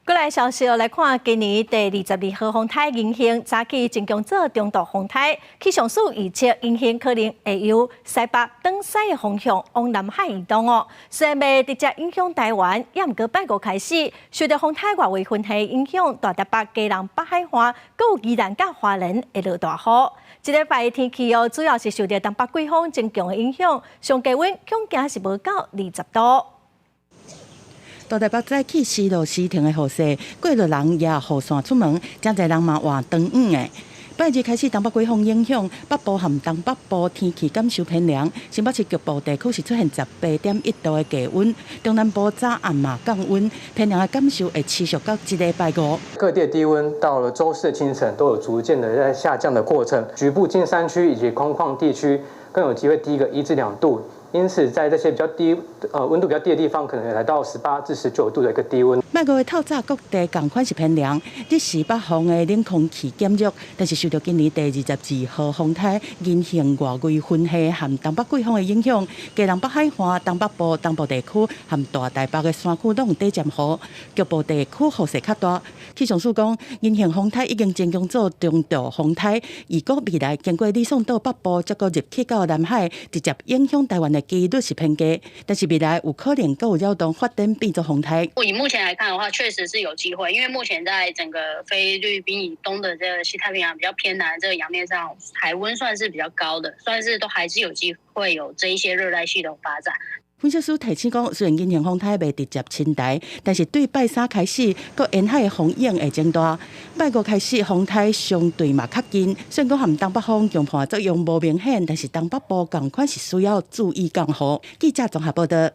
过来消息来看，今年第22号风台影响早起增强做中度风台，气象署预测影响可能会由西北东西的方向往南海移动哦。虽然未直接影响台湾，也毋过拜五开始，受到风台外围云系影响，大台北、基隆、北海岸、阁有宜兰甲花莲会落大雨。这礼拜的天气哦，主要是受到东北季风增强的影响，上低温恐惊是无到20度。大台北早起时落时停的雨势，过路人也雨伞出门，真侪人嘛换长雨的。拜日开始，东北季风影响，北部含东北部天气感受偏凉。新北市局部地区是出现18.1度的低温，中南部早暗嘛降温，偏凉的感受会持续到这礼拜五。各地的低温到了周四清晨都有逐渐的在下降的过程，局部近山区以及空旷地区更有机会低个1至2度。因此，在这些比较低温度比较低的地方，可能来到18至19度的一个低温。每个月透早各地同款是偏凉，日时北方的冷空气减弱，但是受到今年第22号风台引向外围云系和东北季风的影响，基隆北海岸、东北部、东部地区和大台北的山区拢有短暂雨，局部地区雨势较大。气象署讲，引向风台已经增强做中度风台，预估未来经过吕宋岛北部，再个入去到南海，直接影响台湾的几率是偏低，但是未来有可能更有扰动发展变作风台。以目前来看的话，确实是有机会，因为目前在整个菲律宾以东的这个西太平洋比较偏南的这个洋面上，海温算是比较高的，算是都还是有机会有这一些热带系统发展。分析师提醒讲，虽然引向风台未直接侵台，但是对拜三开始，各沿海的风影会增大。拜五开始，风台相对嘛较近，虽然讲含东北风强盘作用无明显，但是东北部同款是需要注意降雨。记者综合报道。